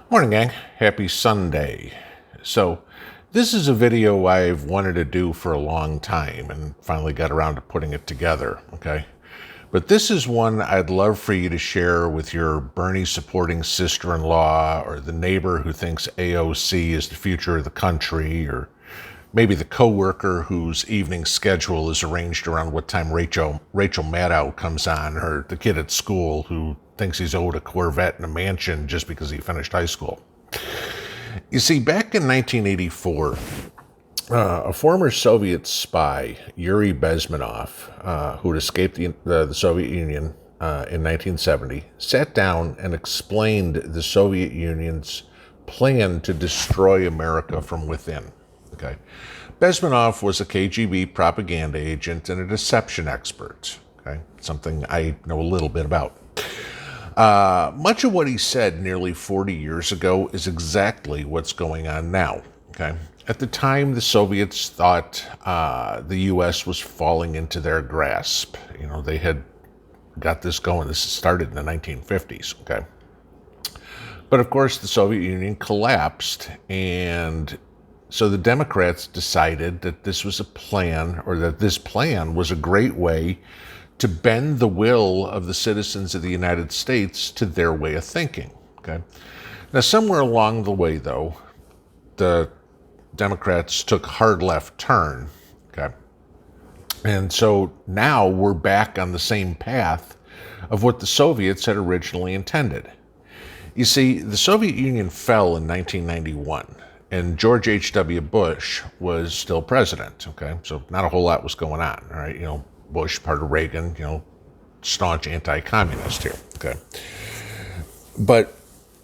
Morning, gang. Happy Sunday. So, this is a video I've wanted to do for a long time and finally got around to putting it together, okay? But this is one I'd love for you to share with your Bernie supporting sister-in-law or the neighbor who thinks AOC is the future of the country, or maybe the coworker whose evening schedule is arranged around what time Rachel Maddow comes on, or the kid at school who thinks he's owed a Corvette and a mansion just because he finished high school. You see, back in 1984, a former Soviet spy, Yuri Bezmenov, who had escaped the Soviet Union in 1970, sat down and explained the Soviet Union's plan to destroy America from within. Okay, Bezmenov was a KGB propaganda agent and a deception expert. Okay, something I know a little bit about. Much of what he said nearly 40 years ago is exactly what's going on now. Okay, at the time, the Soviets thought the U.S. was falling into their grasp. You know, they had got this going. This started in the 1950s. Okay, but of course, the Soviet Union collapsed, and so the Democrats decided that this was a plan, or that this plan was a great way to bend the will of the citizens of the United States to their way of thinking. Okay. Now, somewhere along the way, though, the Democrats took a hard left turn. Okay. And so now we're back on the same path of what the Soviets had originally intended. You see, the Soviet Union fell in 1991. And George H.W. Bush was still president, okay? So not a whole lot was going on, all right? You know, Bush, part of Reagan, you know, staunch anti-communist here, okay? But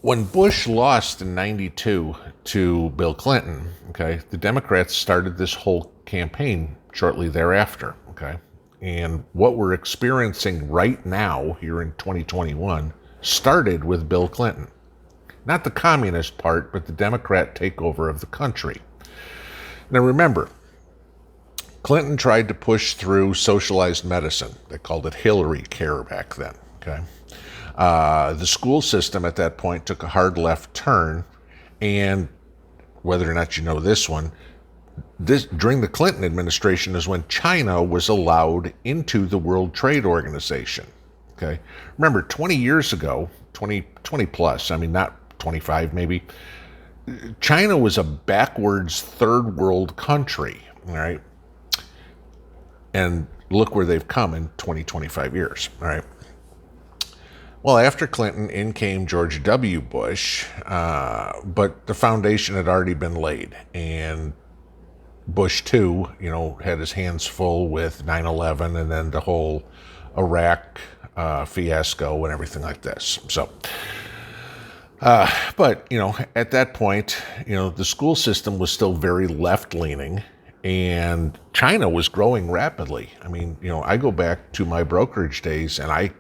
when Bush lost in 92 to Bill Clinton, okay, the Democrats started this whole campaign shortly thereafter, okay? And what we're experiencing right now here in 2021 started with Bill Clinton. Not the communist part, but the Democrat takeover of the country. Now remember, Clinton tried to push through socialized medicine. They called it Hillary Care back then. Okay, the school system at that point took a hard left turn, and whether or not you know this one, during the Clinton administration is when China was allowed into the World Trade Organization. Okay, remember 20 years ago, 20 plus, I mean not 25 maybe, China was a backwards third world country, all right? And look where they've come in 25 years, all right? Well, after Clinton, in came George W. Bush, but the foundation had already been laid. And Bush, too, you know, had his hands full with 9/11 and then the whole Iraq fiasco and everything like this. So, but, you know, at that point, you know, the school system was still very left-leaning, and China was growing rapidly. I mean, you know, I go back to my brokerage days, and I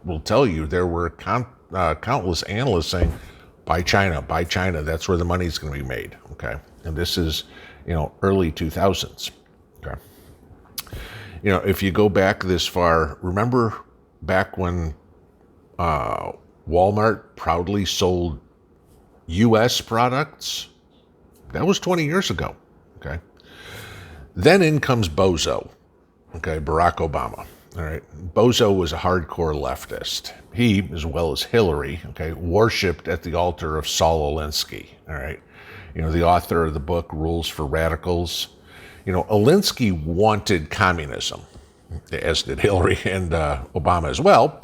will tell you there were countless analysts saying, buy China, that's where the money's going to be made, okay? And this is, you know, early 2000s, okay? You know, if you go back this far, remember back when Walmart proudly sold U.S. products? That was 20 years ago, okay? Then in comes Bozo, okay, Barack Obama, all right? Bozo was a hardcore leftist. He, as well as Hillary, okay, worshipped at the altar of Saul Alinsky, all right? You know, the author of the book Rules for Radicals. You know, Alinsky wanted communism, as did Hillary and Obama as well.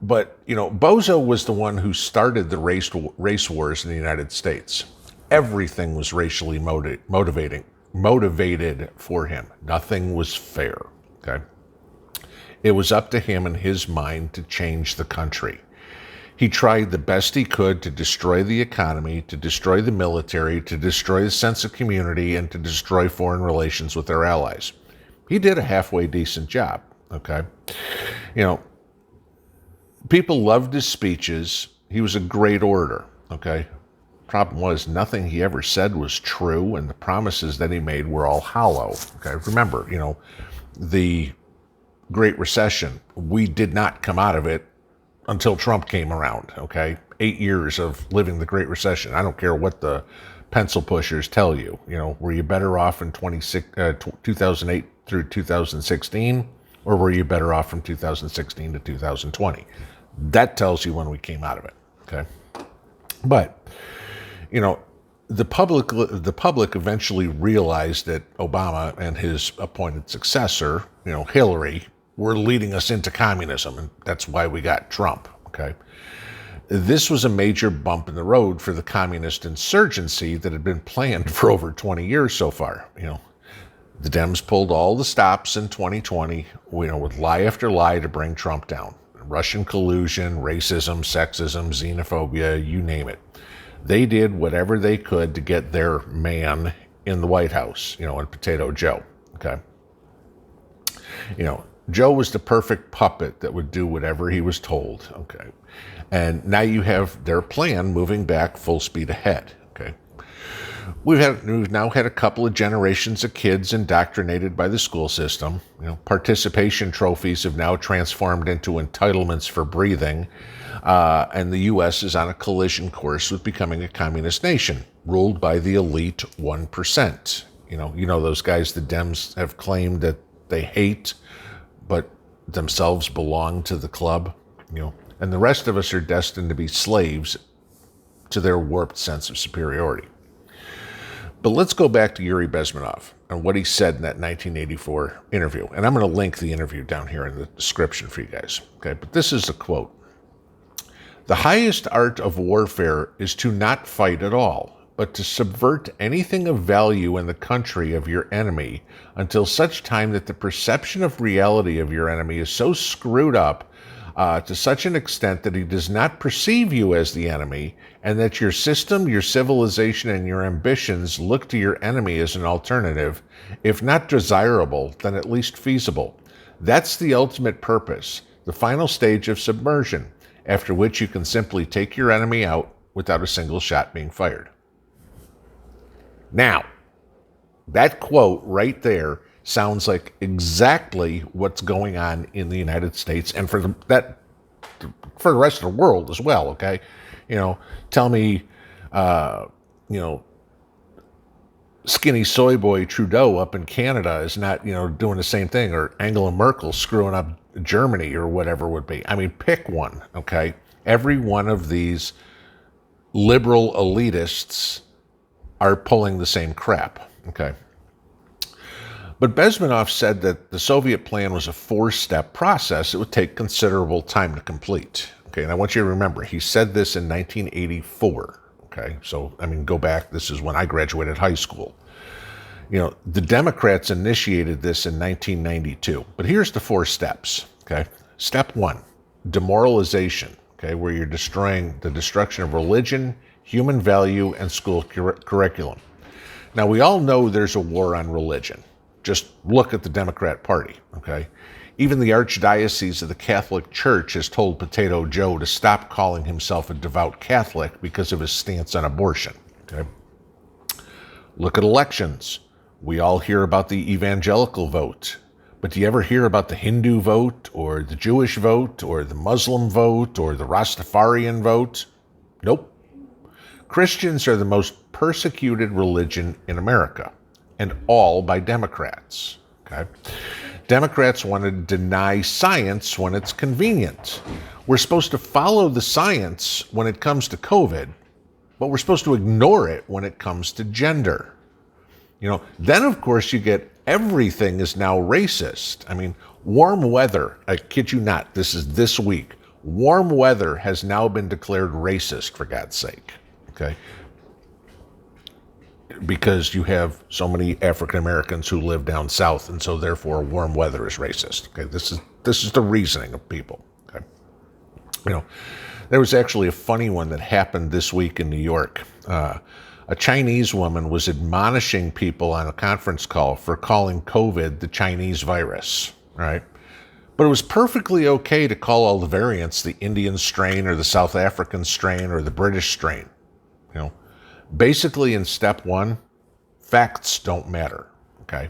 But, you know, Bozo was the one who started the race wars in the United States. Everything was racially motivated for him. Nothing was fair, okay? It was up to him in his mind to change the country. He tried the best he could to destroy the economy, to destroy the military, to destroy the sense of community, and to destroy foreign relations with their allies. He did a halfway decent job, okay? You know, people loved his speeches. He was a great orator, okay? Problem was, nothing he ever said was true, and the promises that he made were all hollow, okay? Remember, you know, the Great Recession, we did not come out of it until Trump came around, okay? 8 years of living the Great Recession. I don't care what the pencil pushers tell you. Were you better off in 2008 through 2016, or were you better off from 2016 to 2020? That tells you when we came out of it. Okay, but the public eventually realized that Obama and his appointed successor, Hillary, were leading us into communism, and that's why we got Trump. Okay, this was a major bump in the road for the communist insurgency that had been planned for over 20 years so far. The Dems pulled all the stops in 2020, with lie after lie to bring Trump down. Russian collusion, racism, sexism, xenophobia, you name it. They did whatever they could to get their man in the White House, and Potato Joe. Okay. Joe was the perfect puppet that would do whatever he was told. Okay. And now you have their plan moving back full speed ahead. Okay. We've now had a couple of generations of kids indoctrinated by the school system. Participation trophies have now transformed into entitlements for breathing. And the U.S. is on a collision course with becoming a communist nation, ruled by the elite 1%. Those guys the Dems have claimed that they hate, but themselves belong to the club. And the rest of us are destined to be slaves to their warped sense of superiority. But let's go back to Yuri Bezmenov and what he said in that 1984 interview. And I'm going to link the interview down here in the description for you guys. Okay, but this is a quote. "The highest art of warfare is to not fight at all, but to subvert anything of value in the country of your enemy until such time that the perception of reality of your enemy is so screwed up to such an extent that he does not perceive you as the enemy, and that your system, your civilization, and your ambitions look to your enemy as an alternative, if not desirable, then at least feasible. That's the ultimate purpose, the final stage of submersion, after which you can simply take your enemy out without a single shot being fired." Now, that quote right there sounds like exactly what's going on in the United States and for the rest of the world as well. Okay, tell me, skinny soy boy Trudeau up in Canada is not, doing the same thing, or Angela Merkel screwing up Germany or whatever it would be. I mean, pick one. Okay, every one of these liberal elitists are pulling the same crap. Okay. But Bezmenov said that the Soviet plan was a 4-step process. It would take considerable time to complete. Okay, and I want you to remember, he said this in 1984. Okay, so, go back. This is when I graduated high school. The Democrats initiated this in 1992. But here's the 4 steps. Okay, step 1, demoralization. Okay, where you're destroying the destruction of religion, human value, and school curriculum. Now, we all know there's a war on religion. Just look at the Democrat Party, okay? Even the Archdiocese of the Catholic Church has told Potato Joe to stop calling himself a devout Catholic because of his stance on abortion, okay? Look at elections. We all hear about the evangelical vote, but do you ever hear about the Hindu vote, or the Jewish vote, or the Muslim vote, or the Rastafarian vote? Nope. Christians are the most persecuted religion in America, and all by Democrats. Okay? Democrats want to deny science when it's convenient. We're supposed to follow the science when it comes to COVID, but we're supposed to ignore it when it comes to gender. Then of course you get everything is now racist. Warm weather, I kid you not, this is this week. Warm weather has now been declared racist, for God's sake. Okay? Because you have so many African Americans who live down south, and so therefore warm weather is racist. Okay, this is the reasoning of people. Okay, there was actually a funny one that happened this week in New York. A Chinese woman was admonishing people on a conference call for calling COVID the Chinese virus. Right, but it was perfectly okay to call all the variants the Indian strain or the South African strain or the British strain. Basically, in step 1, facts don't matter, okay?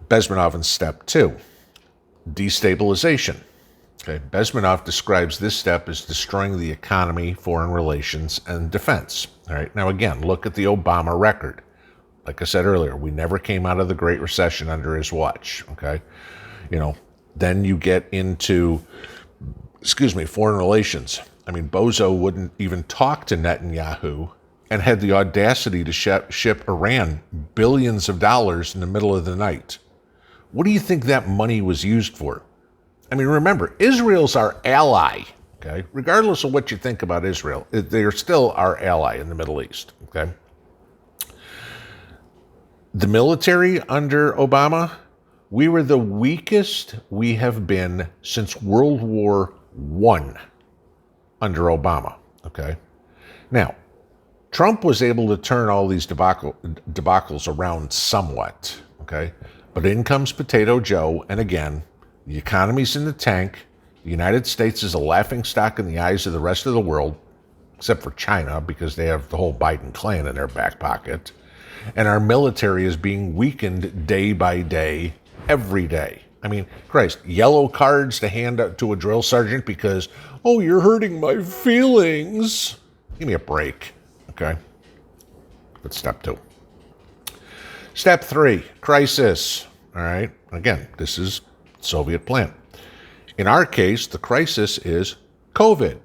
Bezmenov in step 2, destabilization. Okay, Bezmenov describes this step as destroying the economy, foreign relations, and defense. All right, now again, look at the Obama record. Like I said earlier, we never came out of the Great Recession under his watch. Okay, then you get into, foreign relations. I mean, Bozo wouldn't even talk to Netanyahu and had the audacity to ship Iran billions of dollars in the middle of the night. What do you think that money was used for? I mean, remember, Israel's our ally, okay? Regardless of what you think about Israel, they're still our ally in the Middle East, okay? The military under Obama, we were the weakest we have been since World War I under Obama, okay? Now, Trump was able to turn all these debacles around somewhat, okay? But in comes Potato Joe, and again, the economy's in the tank. The United States is a laughingstock in the eyes of the rest of the world, except for China, because they have the whole Biden clan in their back pocket. And our military is being weakened day by day, every day. I mean, Christ, yellow cards to hand out to a drill sergeant because, oh, you're hurting my feelings. Give me a break, okay? That's step 2. Step 3, crisis. All right, again, this is Soviet plan. In our case, the crisis is COVID.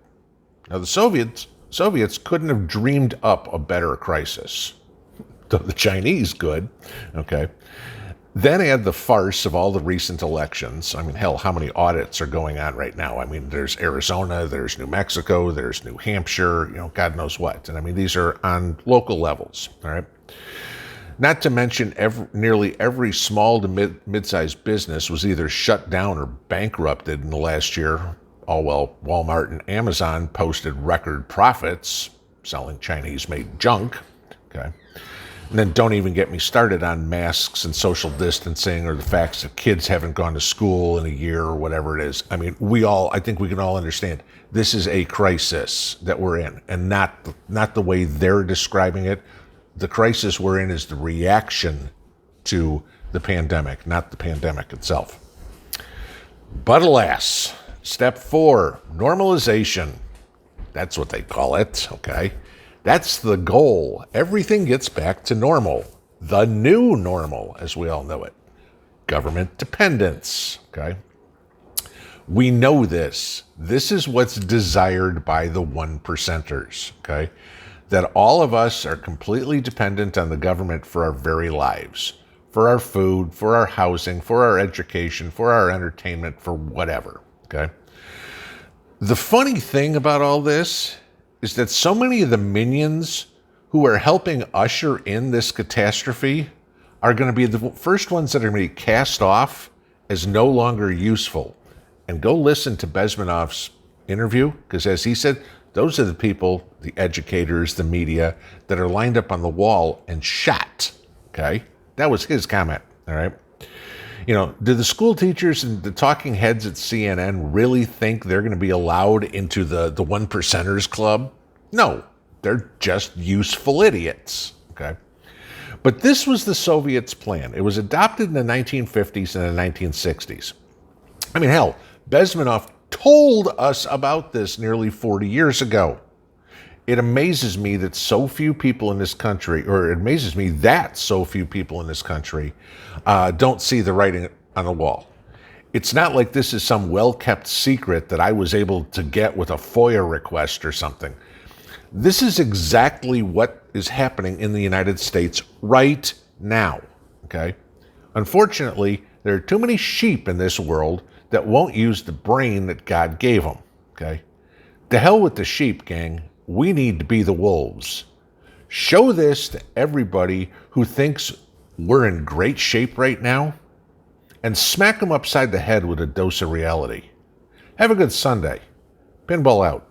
Now, the Soviets couldn't have dreamed up a better crisis, though the Chinese could, okay? Then add the farce of all the recent elections. I mean, hell, how many audits are going on right now? I mean, there's Arizona, there's New Mexico, there's New Hampshire, God knows what. And I mean, these are on local levels, all right? Not to mention nearly every small to mid-sized business was either shut down or bankrupted in the last year. All while Walmart and Amazon posted record profits selling Chinese-made junk. Okay, and then don't even get me started on masks and social distancing or the fact that kids haven't gone to school in a year or whatever it is. I mean, I think we can all understand this is a crisis that we're in, and not the way they're describing it. The crisis we're in is the reaction to the pandemic, not the pandemic itself. But alas, step 4, normalization. That's what they call it, okay? That's the goal. Everything gets back to normal. The new normal, as we all know it. Government dependence, okay? We know this. This is what's desired by the 1%ers, okay? That all of us are completely dependent on the government for our very lives, for our food, for our housing, for our education, for our entertainment, for whatever, okay? The funny thing about all this is that so many of the minions who are helping usher in this catastrophe are going to be the first ones that are going to be cast off as no longer useful. And go listen to Bezmenov's interview, because as he said, those are the people, the educators, the media, that are lined up on the wall and shot, okay? That was his comment, all right? Do the school teachers and the talking heads at CNN really think they're going to be allowed into the 1%ers club? No, they're just useful idiots, okay? But this was the Soviets' plan. It was adopted in the 1950s and the 1960s. I mean, hell, Bezmenov told us about this nearly 40 years ago. It amazes me that so few people in this country, don't see the writing on the wall. It's not like this is some well-kept secret that I was able to get with a FOIA request or something. This is exactly what is happening in the United States right now, okay? Unfortunately, there are too many sheep in this world that won't use the brain that God gave them, okay? To hell with the sheep, gang. We need to be the wolves. Show this to everybody who thinks we're in great shape right now, and smack them upside the head with a dose of reality. Have a good Sunday. Pinball out.